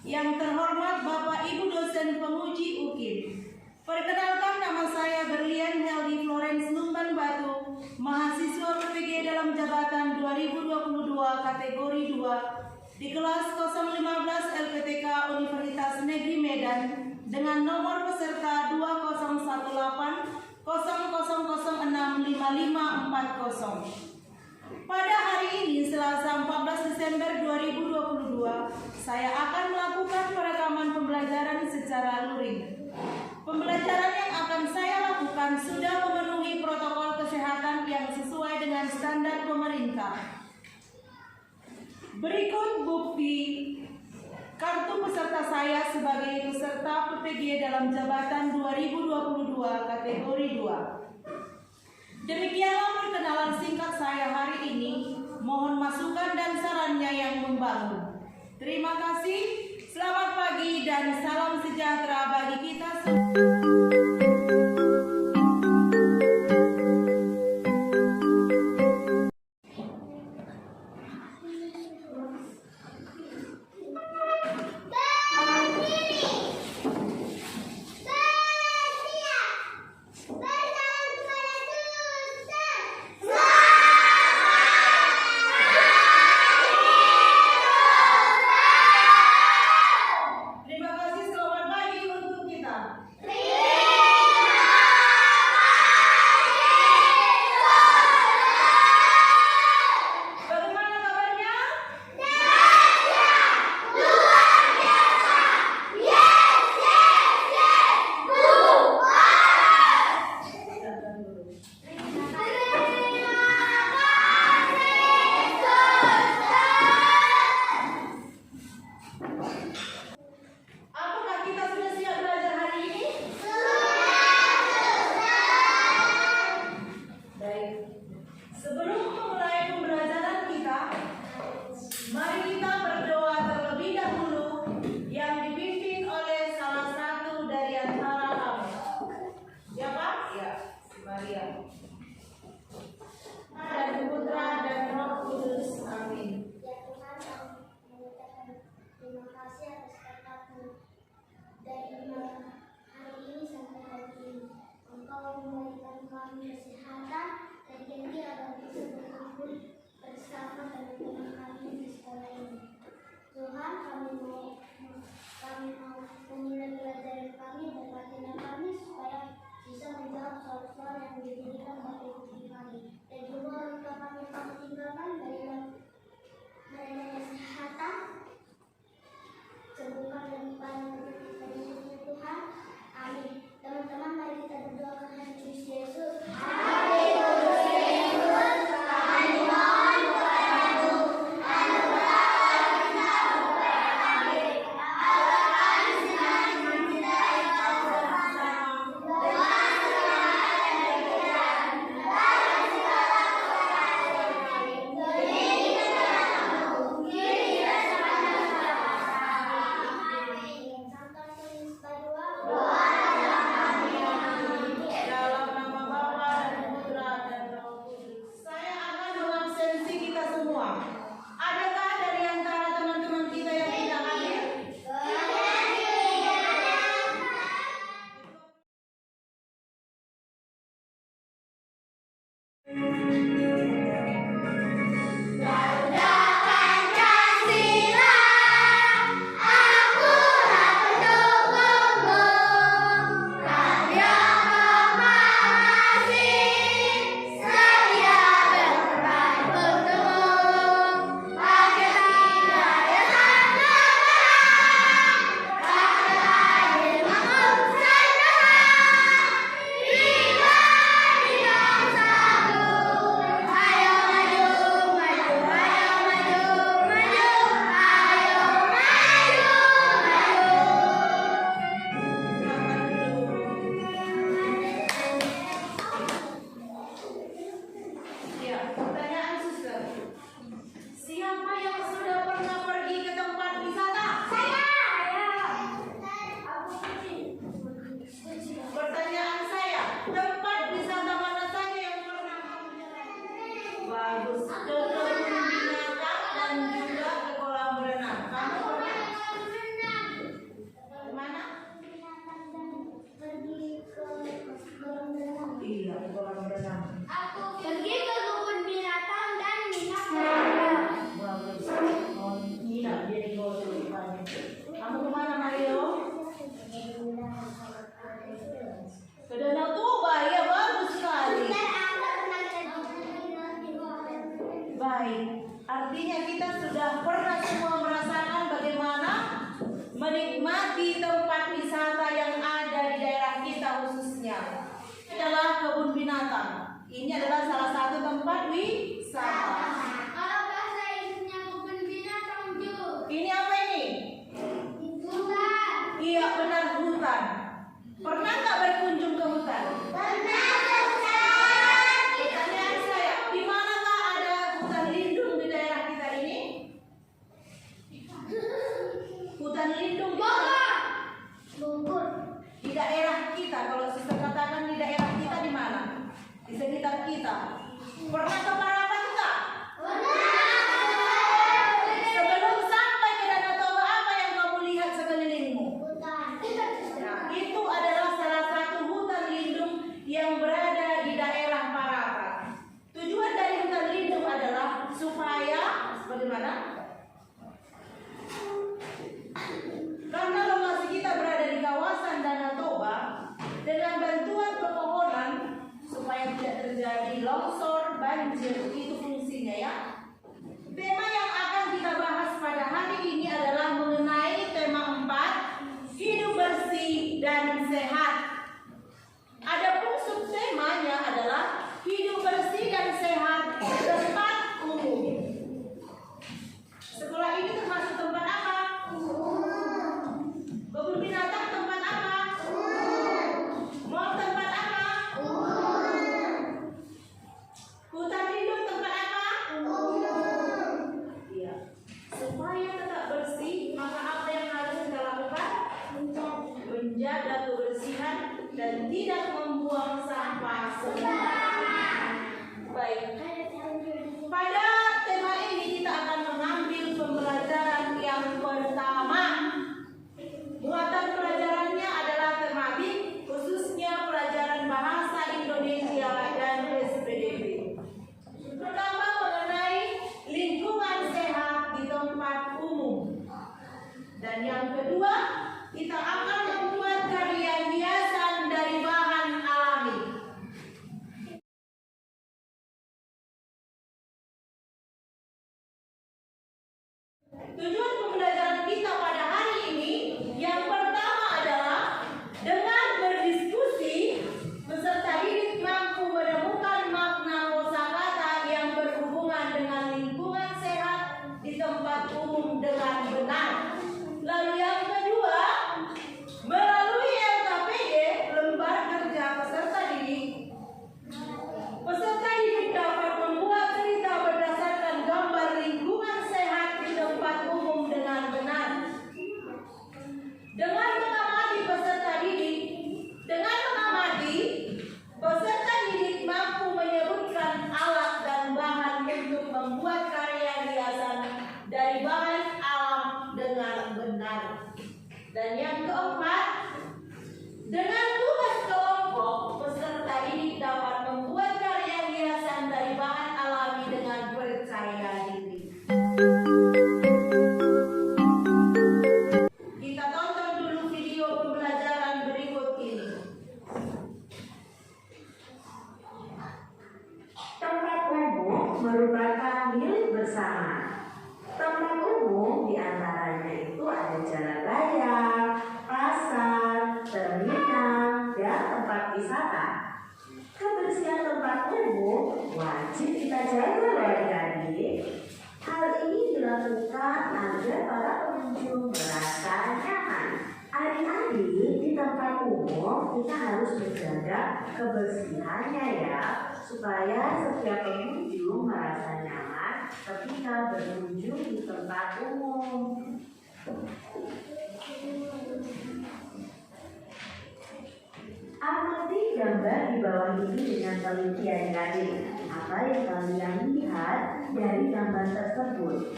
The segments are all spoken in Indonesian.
Yang terhormat Bapak Ibu dosen penguji UKIM. Perkenalkan, nama saya Berlian Heldi Florence Lumban Batu, mahasiswa PPG dalam jabatan 2022 kategori 2 di kelas 015 LPTK Universitas Negeri Medan dengan nomor peserta 201800065540. Pada hari ini, Selasa 14 Desember 2022, saya akan melakukan perekaman pembelajaran secara luring. Pembelajaran yang akan saya lakukan sudah memenuhi protokol kesehatan yang sesuai dengan standar pemerintah. Berikut bukti kartu peserta saya sebagai peserta PPG dalam jabatan 2022 kategori 2. Demikianlah perkenalan singkat saya hari ini. Mohon masukan dan sarannya yang membangun. Terima kasih, selamat pagi dan salam sejahtera bagi kita semua. adalah kebun binatang. Ini adalah salah satu tempat wisata. Kalau bahasa Inggrisnya kebun binatang, Ju. Ini apa ini? Hutan. Iya benar, hutan. Pernah nggak berkunjung ke hutan? Pernah. Pertanyaan saya, di manakah ada hutan lindung di daerah kita ini? Hutan lindung di Bogor. di daerah kita. Kalau sister katakan di daerah kita di mana? Di sekitar kita. Pernah ke Parapat enggak? Sebelum sampai ke Danau Toba, apa yang kamu lihat sekelilingmu? Hutan. Nah, itu adalah salah satu hutan lindung yang berada di daerah Parapat. Tujuan dari hutan lindung adalah supaya bagaimana? Karena lokasi kita berada di kawasan Danau Toba, dengan bantuan pepohonan supaya tidak terjadi longsor, banjir, itu fungsinya ya. Tema yang akan kita bahas pada hari ini adalah mengenai tema 4, hidup bersih dan sehat. Adapun subtemanya adalah hidup bersih dan sehat di tempat umum. Sekolah ini termasuk tempat apa? Kebun binatang tempat apa? Mall tempat apa? Hutan lindung tempat apa? Iya. Supaya tetap bersih, maka apa yang harus kita lakukan? Menjaga kebersihan dan tidak membuang sampah sembarangan. Baik. Pada tema ini kita akan mengambil pembelajaran yang pertama. Muatan pelajarannya adalah tematik, khususnya pelajaran bahasa Indonesia dan SPDB. Pertama mengenai lingkungan sehat di tempat umum. Dan yang kedua, kita akan membuat karya hiasan dari bahan alami. Tujuan pembelajaran kita pada hari ini yang pertama adalah dengan berdiskusi, peserta didik mampu menemukan makna kosakata yang berhubungan dengan lingkungan sehat di tempat umum dengan benar. Lalu yang kedua, melalui LKPD, lembar kerja peserta didik, dapat membuat cerita berdasarkan gambar lingkungan sehat di tempat umum dengan benar. Dengan mengamati peserta didik mampu menyebutkan alat dan bahan untuk membuat karya hiasan dari bahan alam dengan benar. Dan yang keempat, dengan tugas kelompok, peserta didik dapat membuat karya hiasan dari bahan alami dengan percaya diri. Kita tonton dulu video pembelajaran berikut ini. Tempat umum merupakan milik bersama. Tempat umum diantaranya itu ada jalan raya, pasar, terminal, dan tempat wisata. Kebersihan tempat umum wajib kita jaga loh adik-adik. Hal ini dilakukan agar para pengunjung merasa nyaman. Adik-adik, di tempat umum kita harus menjaga kebersihannya ya, supaya setiap pengunjung merasa nyaman ketika berkunjung di tempat umum. Amati gambar di bawah ini dengan teliti adik-adik. Apa yang kalian lihat dari gambar tersebut?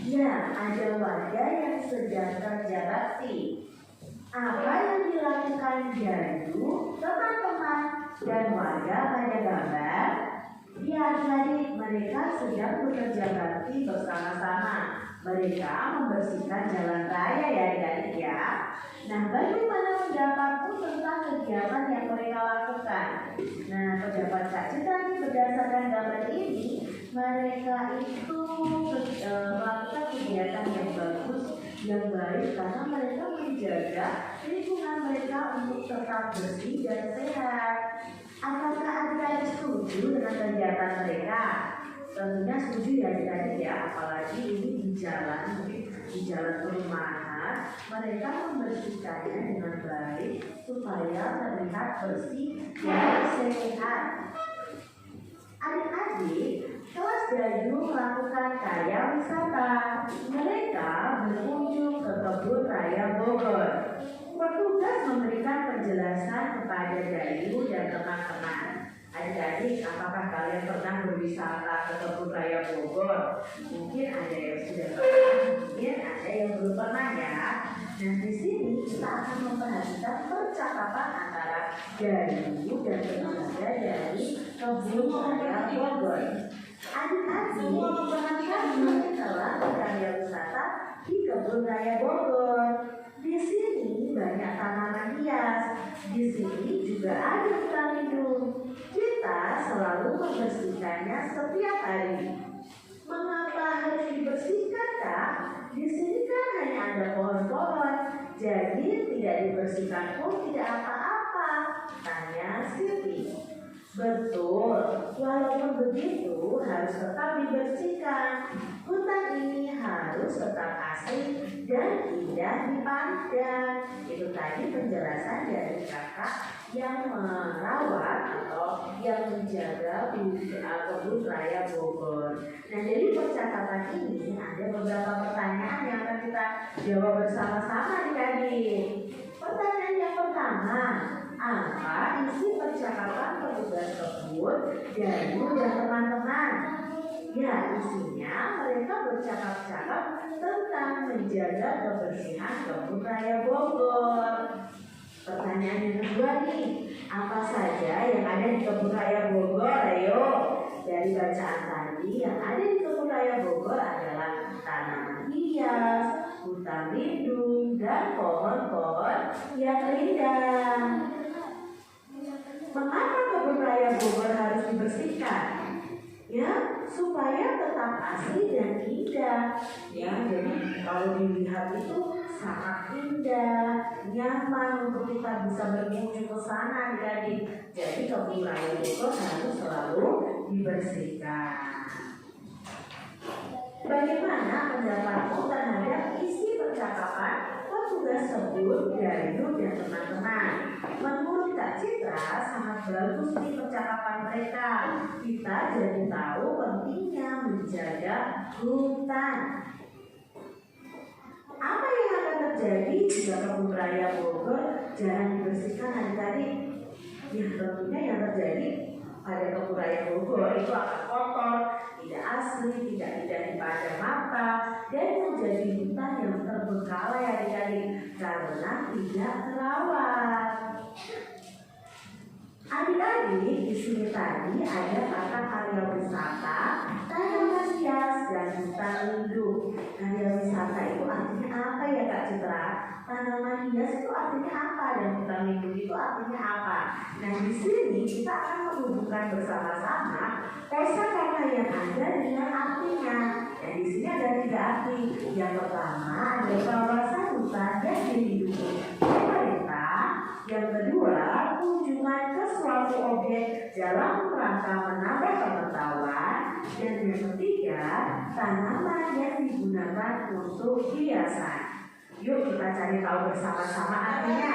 Ya, ada wadah yang sedang kerja bakti. Apa yang dilakukan Jandu, teman-teman, dan wadah pada gambar? Ya, adik-adik, mereka sedang bekerja bakti bersama-sama. Mereka membersihkan jalan raya ya adik-adik ya. Nah, bagaimana pendapatmu tentang kegiatan yang mereka lakukan? Nah, pendapat Kak Cita berdasarkan gambar ini, mereka itu melakukan kegiatan yang bagus, yang baik, karena mereka menjaga lingkungan mereka untuk tetap bersih dan sehat. Apakah adik-adik setuju dengan kegiatan mereka? Tentunya setuju ya adik-adik ya, apalagi ini di jalan perumahan, mereka membersihkannya dengan baik supaya terlihat bersih dan sehat. Adik-adik, kelas Dayu melakukan karya wisata. Mereka berkunjung ke Kebun Raya Bogor. Petugas memberikan penjelasan kepada Dayu dan teman-teman. Adik-adik, apakah kalian pernah berwisata ke Kebun Raya Bogor? Mungkin ada yang sudah pernah, mungkin ada yang belum pernah ya. Nah, di sini kita akan memperhatikan percakapan antara Dayu dan penjaga dari Kebun Raya Bogor. Adik-adik, kalian telah berkarya wisata di Kebun Raya Bogor. Di sini banyak tanaman hias. Di sini juga ada hutan lindung. Kita selalu membersihkannya setiap hari. Mengapa harus dibersihkan, Kak? Di sini kan hanya ada pohon-pohon, jadi tidak dibersihkan pun tidak apa-apa, tanya Siti. Betul, walaupun begitu harus tetap dibersihkan. Hutan ini harus tetap asri dan tidak dipandang. Itu tadi penjelasan dari kakak yang merawat atau yang menjaga Kebun Raya Bogor. Nah, dari percakapan ini ada beberapa pertanyaan yang akan kita jawab bersama-sama adik-adik. Pertanyaan yang pertama, apa isi percakapan petugas kebun Dayu dan teman-teman? Ya, isinya mereka bercakap-cakap tentang menjaga kebersihan Kebun Raya Bogor. Pertanyaan yang kedua nih, apa saja yang ada di Kebun Raya Bogor? Ayo, dari bacaan tadi yang ada di Kebun Raya Bogor adalah tanaman hias, hutan lindung, dan pohon-pohon yang indah. Mengapa Kebun Raya Bogor harus dibersihkan? Ya, supaya tetap asri dan indah. Ya, jadi kalau dilihat itu sangat indah, nyaman untuk kita bisa berkunjung ke sana, adik-adik. Jadi Kebun Raya Bogor harus selalu dibersihkan. Bagaimana pendapatmu terhadap isi percakapan petugas kebun Dayu dan teman-teman? Menurut Kak Citra sangat bagus nih percakapan mereka. Kita jadi tahu pentingnya menjaga hutan. Apa yang akan terjadi jika Kebun Raya Bogor jarang dibersihkan adik-adik? Ya, tentunya yang terjadi pada Kebun Raya Bogor itu akan kotor, tidak asli, tidak dipandang mata, dan menjadi hutan yang terbengkalai adik-adik karena tidak terawat. Adik-adik, di sini tadi ada kata karya wisata, tanaman hias, dan hutan lindung. Karya wisata itu artinya apa ya Kak Citra? Tanaman hias itu artinya apa dan hutan lindung itu artinya apa? Nah, di sini kita akan menghubungkan bersama-sama kosakata yang ada dengan artinya. Dan di sini ada 3 arti. Yang pertama ada kawasan hutan yang dilindungi pemerintah. Yang kedua, kunjungan ke suatu objek dalam rangka menambah pengetahuan. Dan yang ketiga, tanaman yang digunakan untuk hiasan. Yuk kita cari tahu bersama-sama artinya.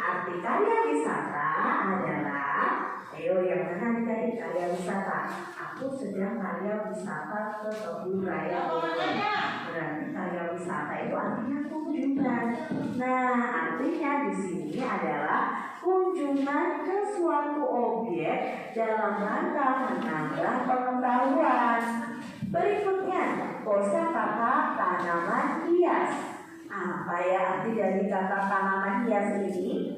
Arti karya wisata adalah, ayo yang mana nih karya wisata? Aku sedang karya wisata ke Kebun Raya Bogor. Berarti karya wisata itu artinya kunjungan. Nah, artinya di sini adalah kunjungan ke suatu objek dalam rangka menambah pengetahuan. Berikutnya, kosakata tanaman hias. Apa ya arti dari kata tanaman hias ini?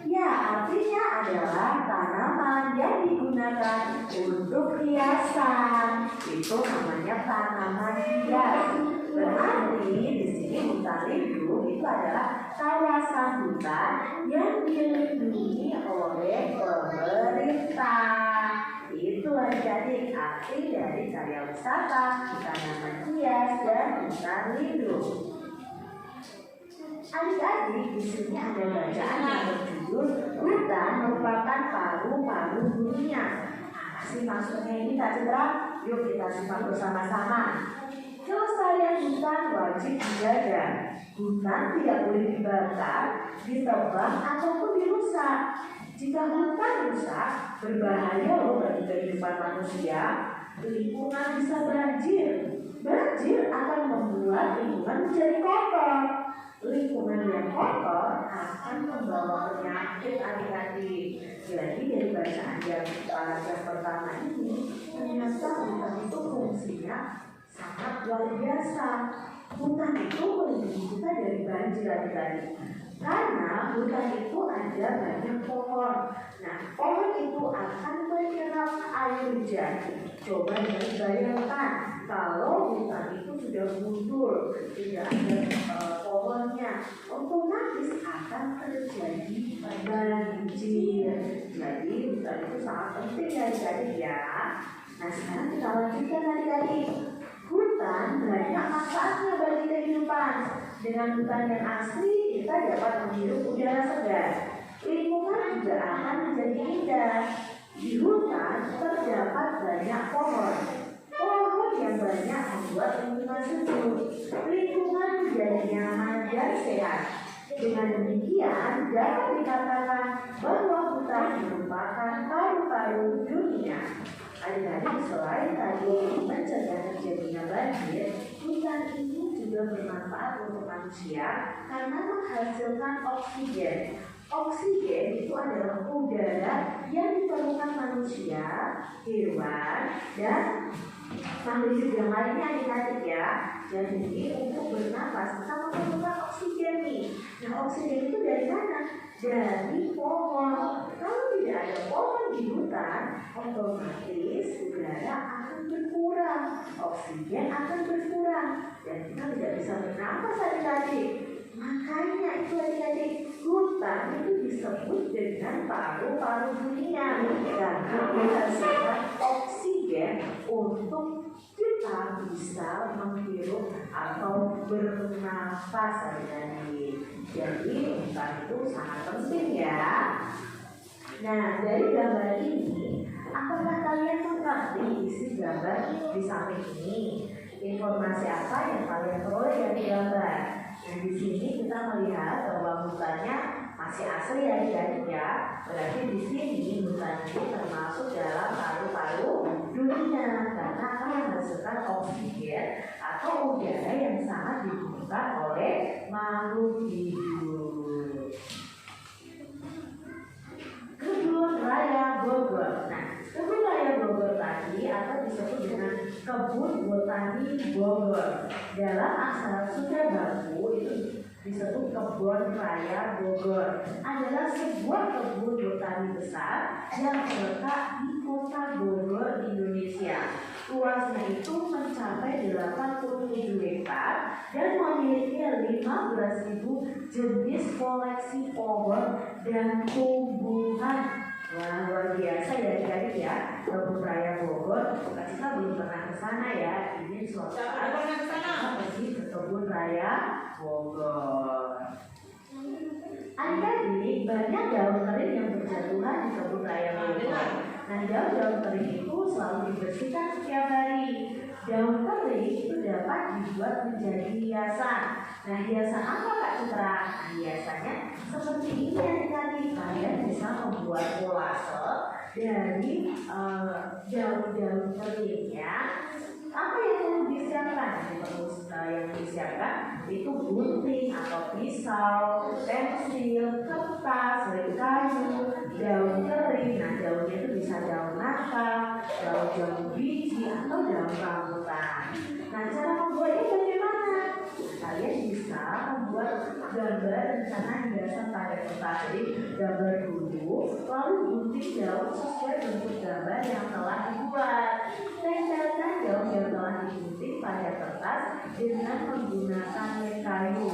Ya, artinya adalah tanaman yang digunakan untuk hiasan. Itu namanya tanaman hias. Berarti di sini hutan lindung itu adalah kawasan hutan yang dilindungi oleh pemerintah. Itu adik-adik arti dari karya wisata, tanaman hias, dan hutan lindung. Adik-adik Adik-adik, di sini ada bacaan yang berjudul Hutan merupakan paru-paru dunia. Apa sih maksudnya ini Kak Citra? Yuk kita simak bersama-sama. Kelestarian hutan wajib dijaga. Hutan tidak boleh dibakar, ditebang ataupun dirusak. Jika hutan rusak, berbahaya loh bagi kehidupan manusia. Lingkungan bisa banjir. Banjir akan membuat lingkungan menjadi kotor. Lingkungan yang kotor akan membawa penyakit adik-adik. Jadi dari bacaan yang pertama ini, ternyata hutan itu fungsinya sangat luar biasa. Hutan itu melindungi kita dari banjir adik-adik. Karena hutan itu ada banyak pohon. Nah, pohon itu akan menyerap air hujan. Coba bayangkan kalau hutan itu sudah gundul, tidak ada pohonnya, otomatis akan terjadi banjir. Jadi hutan itu sangat penting adik-adik ya. Nah, sekarang kita lanjutkan adik-adik. Hutan banyak manfaatnya bagi kehidupan. Dengan hutan yang asli, kita dapat menghirup udara segar. Lingkungan juga akan menjadi indah. Di hutan terdapat banyak pohon. Pohon yang banyak membuat lingkungan sejuk. Lingkungan menjadi nyaman dan sehat. Dengan demikian, dapat dikatakan bahwa hutan merupakan paru-paru dunia. Adik-adik, selain tadi mencegah terjadinya banjir, hutan ini juga bermanfaat untuk manusia karena menghasilkan oksigen. Oksigen itu adalah udara yang diperlukan manusia, hewan, dan makhluk hidup yang lainnya adik-adik ya. Jadi untuk bernapas kita memerlukan oksigen nih. Nah, oksigen itu dari mana? Dari pohon. Kalau tidak ada pohon di hutan, otomatis udara akan berkurang, oksigen akan berkurang, dan kita tidak bisa bernapas adik-adik. Makanya itu adik-adik, hutan itu disebut dengan paru-paru dunia karena menghasilkan oksigen untuk kita bisa menghirup atau bernafas adik-adik. Jadi hutan itu sangat penting ya. Nah, dari gambar ini, apakah kalian mengerti isi gambar di samping ini? Informasi apa yang kalian peroleh dari gambar? Nah, di sini kita melihat bahwa hutannya masih asli ya adik-adik ya. Berarti di sini hutan ini termasuk dalam paru-paru dunia karena akan menghasilkan oksigen atau udara yang sangat dibutuhkan oleh makhluk hidup. Kebun Raya Bogor. Nah, Kebun Raya Bogor tadi atau disebut dengan Kebun Botani Bogor. Dalam aksara Sunda Baku itu disebut Kebun Raya Bogor. Adalah sebuah kebun botani besar yang terletak di kota Bogor, Indonesia. Luasnya itu mencapai 87 hektar dan memiliki 15.000 jenis koleksi pohon dan tumbuhan. Wah, luar biasa ya adik-adik ya. Kebun Raya Bogor, kita belum pernah ke sana ya. Ini suatu pergi ke Kebun Raya Bogor. Adik-adik, banyak daun kering yang berjatuhan di Kebun Raya Bogor. Nah, daun-daun kering itu selalu dibersihkan setiap hari. Daun kering itu dapat dibuat menjadi hiasan. Nah, hiasan apa Kak Citra? Nah, hiasannya seperti ini adik-adik. Kalian bisa membuat kolase dari daun-daun keringnya. Apa yang perlu disiapkan? Yang disiapkan itu gunting atau pisau, pensil, kertas, kayu, daun kering. Nah, daunnya itu bisa daun nangka, daun biji atau daun rambutan. Nah, cara membuatnya bagaimana? Kalian bisa membuat gambar rencana hiasan pada kertas. Jadi gambar dulu, lalu gunting daun sesuai bentuk gambar yang telah dibuat. Tempelkan daun yang telah digunting pada kertas dengan menggunakan lem kayu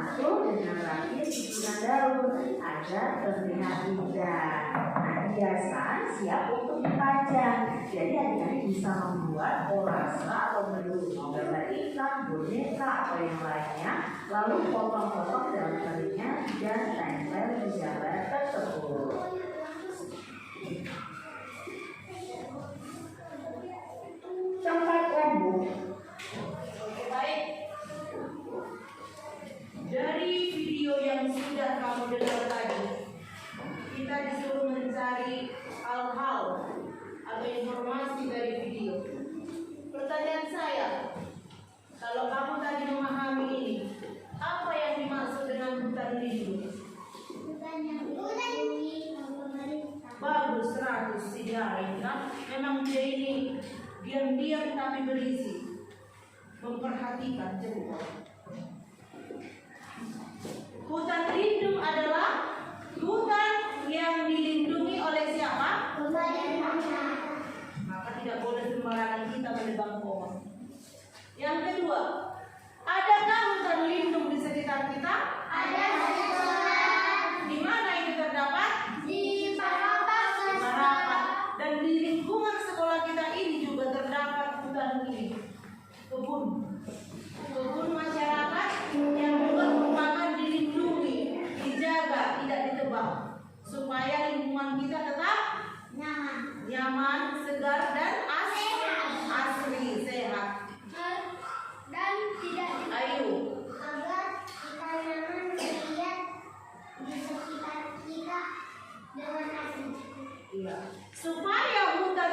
atau dengan rakit susunan daun agar terlihat indah. Nah, hiasan siap untuk dipajang. Jadi adik-adik bisa membuat kolase atau mendukung gambar ikan, boneka atau yang lainnya, lalu potong-potong dalam keringnya dan tempel di gambar tersebut. Tempat rambut. Oke, baik. Dari video yang sudah kamu dengar tadi, kita disuruh mencari hal-hal atau informasi dari video. Pertanyaan saya, kalau kamu tadi memahami ini, apa yang dimaksud dengan hutan lindung? Bukan yang dilindungi pemerintah. Bagus, 100 sejarah kan? Memang dia ini diam-diam tapi berisi, memperhatikan cerita. Hutan lindung adalah hutan yang dilindungi oleh siapa? Pemerintah. Maka tidak boleh sembarangan kita menebang pohon. Yang kedua, adakah hutan lindung di sekitar kita? Ada Di mana itu terdapat? di Parapat. Harapan. Dan di lingkungan sekolah kita ini juga terdapat hutan ini, kebun masyarakat yang juga merupakan dilindungi, dijaga, tidak ditebang, supaya lingkungan kita tetap nyaman, segar dan asri, sehat. Dan tidak Ayo, agar kita nyaman melihat di sekitar kita dengan asli. iya. Supaya hutan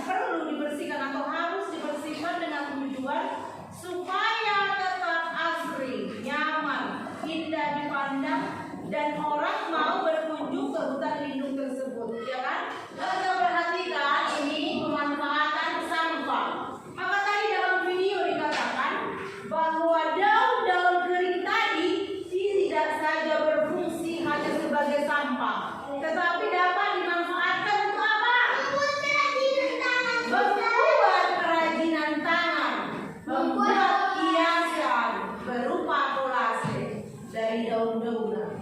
perlu dibersihkan atau harus dibersihkan dengan tujuan supaya tetap asri, nyaman, indah dipandang, dan orang mau berkunjung ke hutan lindung tersebut, ya kan? Kita perhatikan ini pemanfaatan sampah. Maka tadi dalam video dikatakan bahwa daun-daun kering tadi tidak saja berfungsi hanya sebagai sampah, tetapi dapat dimanfaatkan untuk apa? Membuat kerajinan tangan, membuat hiasan berupa kolase dari daun-daunan.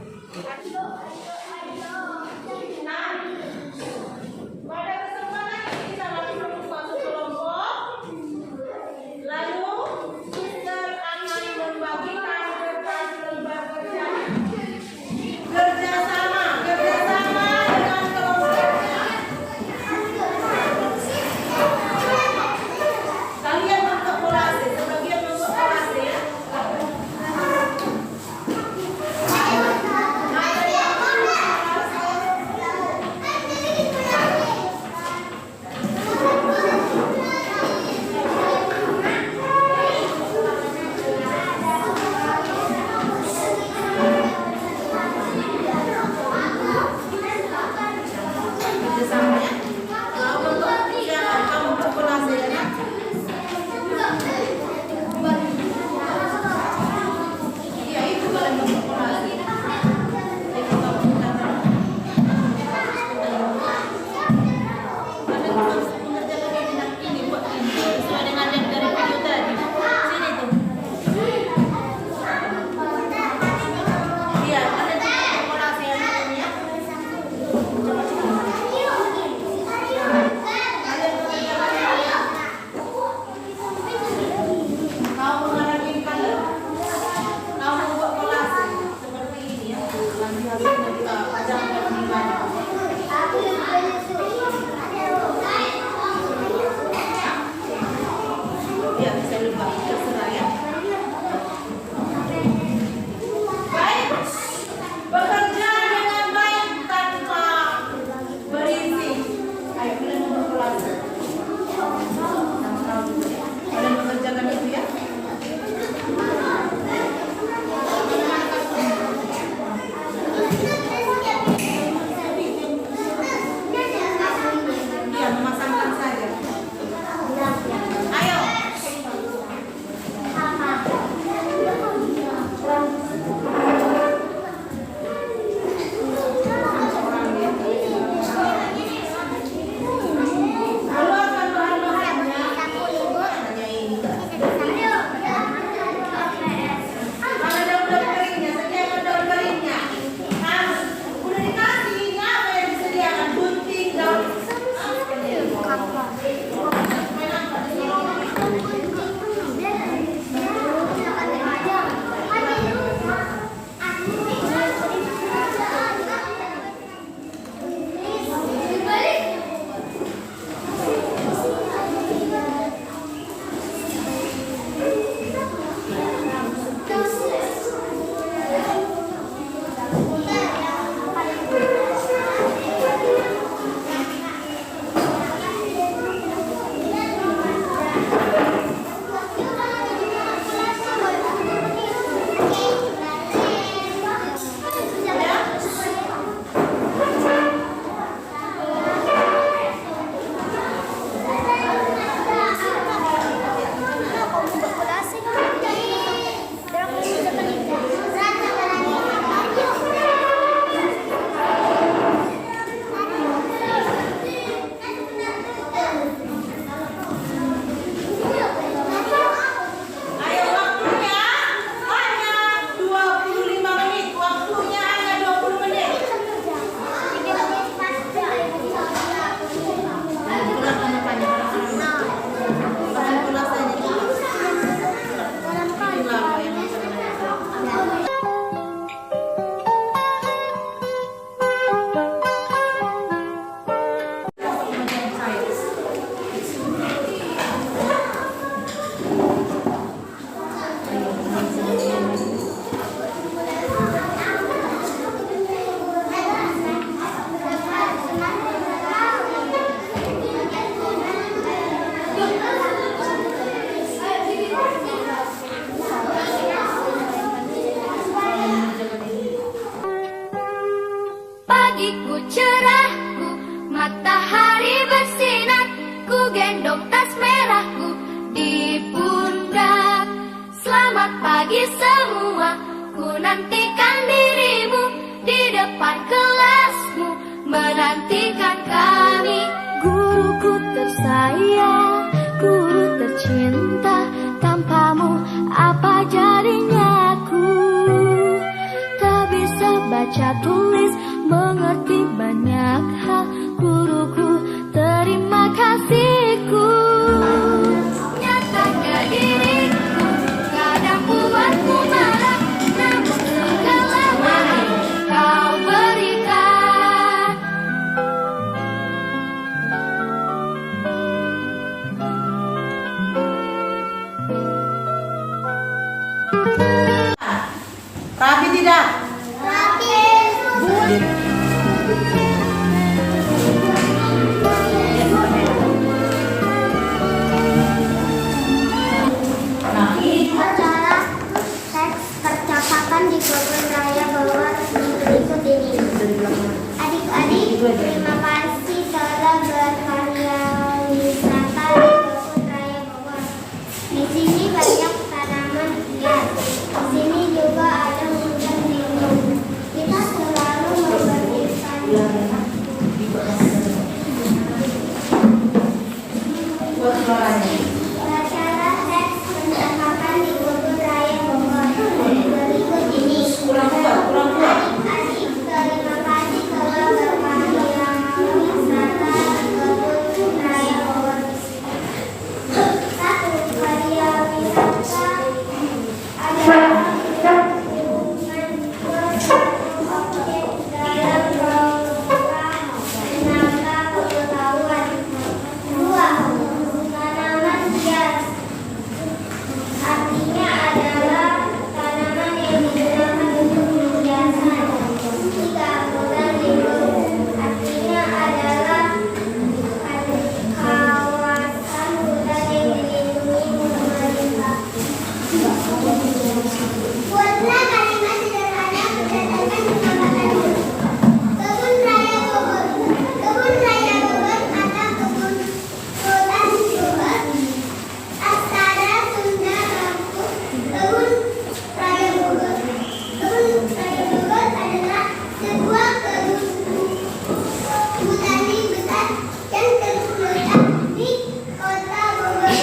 baca tulis, mengerti banyak hal. Guruku, terima kasihku. Nyatanya diriku kadang buatku marah, namun segala mahal kau berikan. Rapi tidak? Nah, ini Acara teks percakapan di kebun raya bawah berikut ini. Adik-adik, terima kasih telah berkarya wisata di kebun raya bawah. Di sini banyak tanaman hias. Di sini juga ada hujan lindung. Kita selalu memberikan buat suaranya. acara teks percakapan di kebun raya bawah berikut ini. Kurang kuat. Adik-adik, terima kasih telah berkarya wisata di kebun raya bawah. Satu, karya wisata adalah hubungan objek dalam program tenaga pengetahuan. Dua, tanaman hias. Artinya adalah tanaman yang digunakan untuk hiasan. Tiga, hutan lindung. Artinya adalah kawasan hutan yang dilindungi pemerintah. Buatlah kalimat sederhana berdasarkan penambahan. Kebun Raya Bogor. Kebun Raya Bogor atau Kebun Hutan Bogor. Aksara Sunda Mampu. Kebun Raya Bogor. Kebun Raya Bogor adalah sebuah kebun botani besar yang terletak di kota Bogor.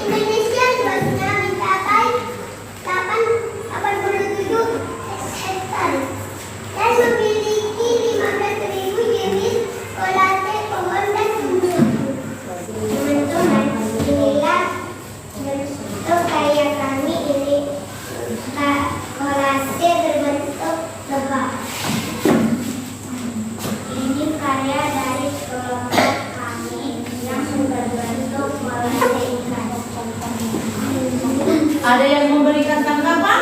Indonesia luasnya mencapai 87 hektar dan memiliki 15.000 jenis kolase pohon dan tumbuhan. Teman-teman, inilah bentuk kayak kami ini kolase berbentuk lebah. Ini karya dari kelompok kami yang berbentuk kolase ikan. Ada yang memberikan tanggapan?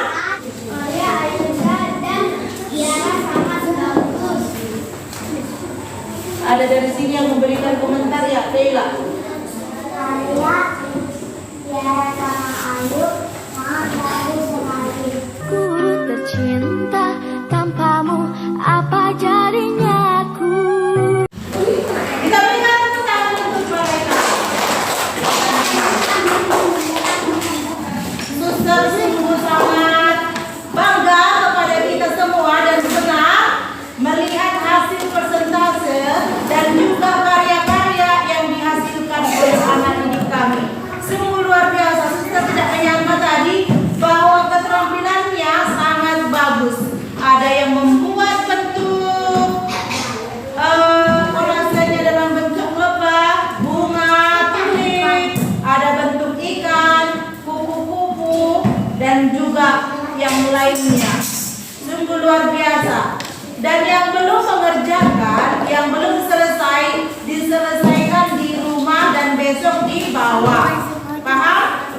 Karya Ayuda dan Tiara sangat bagus. Ada dari sini yang memberikan komentar ya, Sheila. Karya Tiara sama Ayu sangat bagus sekali. Guru tercinta, tanpamu apa jadinya aku? Kita berikan tepuk tangan untuk mereka. Suster sungguh sangat bangga kepada kita semua dan senang melihat hasil persentase dan juga karya-karya yang dihasilkan oleh anak didik kami. Sungguh luar biasa. Suster tidak menyangka tadi bahwa keterampilannya sangat bagus. Ada yang membuat bentuk kolasenya dalam bentuk lebah, bunga, tulip, ada bentuk ikan, kupu-kupu, dan juga yang lainnya. Sungguh luar biasa. Dan yang belum mengerjakan, yang belum selesai, diselesaikan di rumah dan besok dibawa. Paham?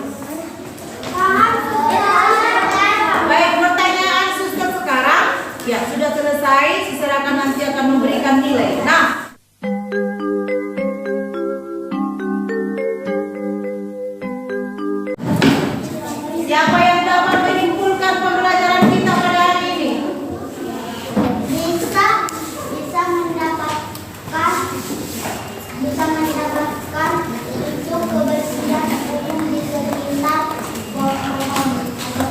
Baik, pertanyaan suster sekarang. Ya, sudah selesai. Suster akan nanti akan memberikan nilai. Nah, siapa yang dapat menyimpulkan pembelajaran kita pada hari ini? Bisa mendapatkan untuk kebersihan umum di sekitar pohon atau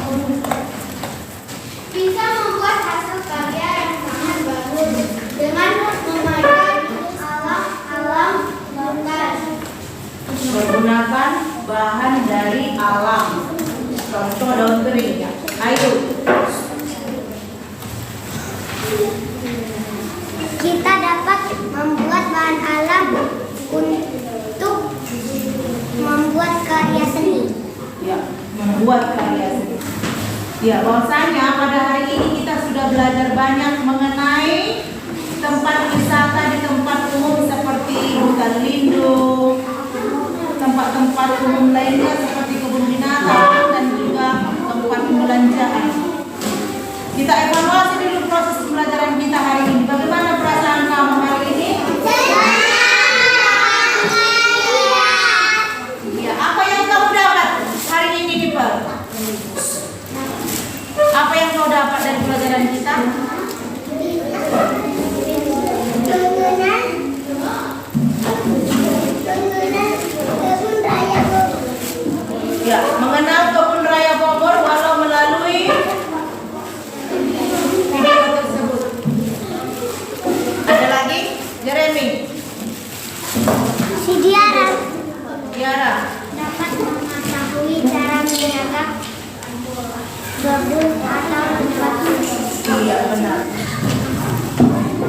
kebun. Bisa membuat hasil karya yang sangat bagus dengan memainkan alam bongkar. Menggunakan bahan dari alam. Contoh daun kering ya. Ayo. Ya, bahwasanya pada hari ini kita sudah belajar banyak mengenai tempat wisata di tempat umum seperti hutan lindung, tempat-tempat umum lainnya seperti kebun binatang dan juga tempat pembelanjaan. Kita evaluasi dulu proses pembelajaran kita hari ini. Bagaimana perasaan kamu hari ini? Ya, apa yang kamu dapat hari ini, Nipel? Apa yang kau dapat dari pelajaran kita? Ya, mengenal kebun raya Bogor walau melalui video tersebut. Ada lagi? Jeremy. Si Diara Tiara. dapat mengetahui cara menjaga kebun atau tempat Iya, benar.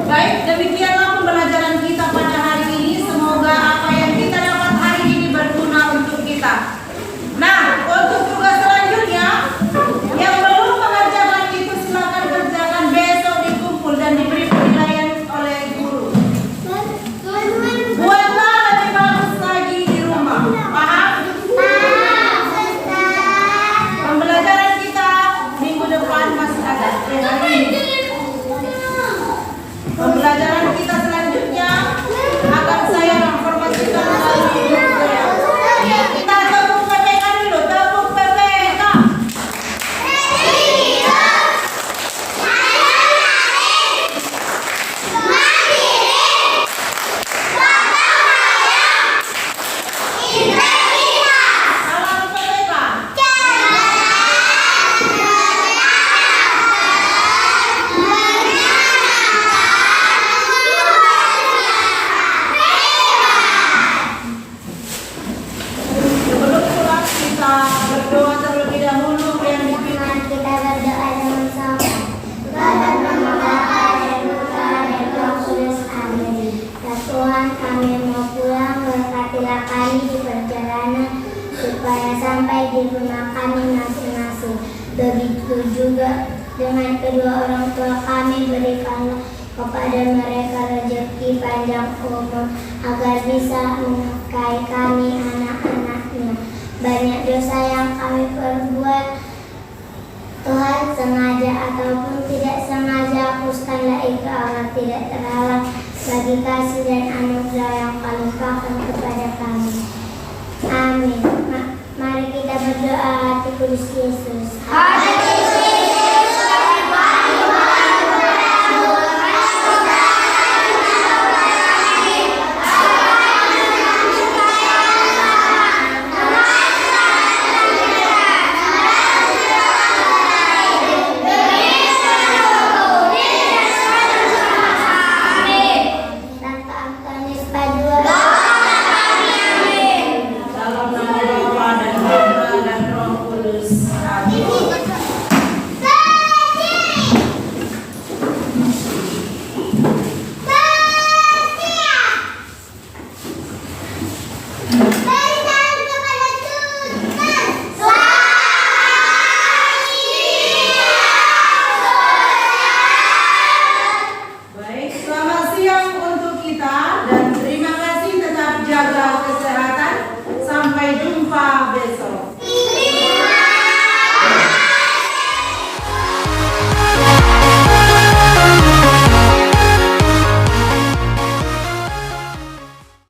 Baik, demikianlah pembelajaran kita pada hari ini. Semoga apa yang kita dapat hari ini berguna untuk kita. Nah, untuk tugas selanjutnya, yang belum mengerjakan itu silakan kerjakan besok dikumpul dan diberi penilaian oleh guru. Buatlah lebih bagus lagi di rumah. Paham? Pembelajaran kita minggu depan masih ada. Hari ini. Pembelajaran kita selanjutnya akan saya informasikan melalui grup saya. Kita tepuk PPK dulu, tepuk PPK. Salam PPK. Sebelum pulang kita berdoa terlebih dahulu yang dipimpin. Kita berdoa dengan sama. Kepada nama Bapa dan Putra dan Roh Kudus. Amin. Ya Tuhan, kami mau pulang, berkatilah kami di perjalanan supaya sampai di rumah kami masing-masing. Begitu juga dengan kedua orang tua kami, berikanlah kepada mereka rezeki panjang umur agar bisa menikahi kami anak-anaknya. Banyak dosa yang kami perbuat, Tuhan, sengaja ataupun tidak sengaja, hapuskanlah itu agar tidak terhalang bagi kasih dan anugerah yang kau limpahkan kepada kami. Amin. Mari kita berdoa hati kudus Yesus. Hati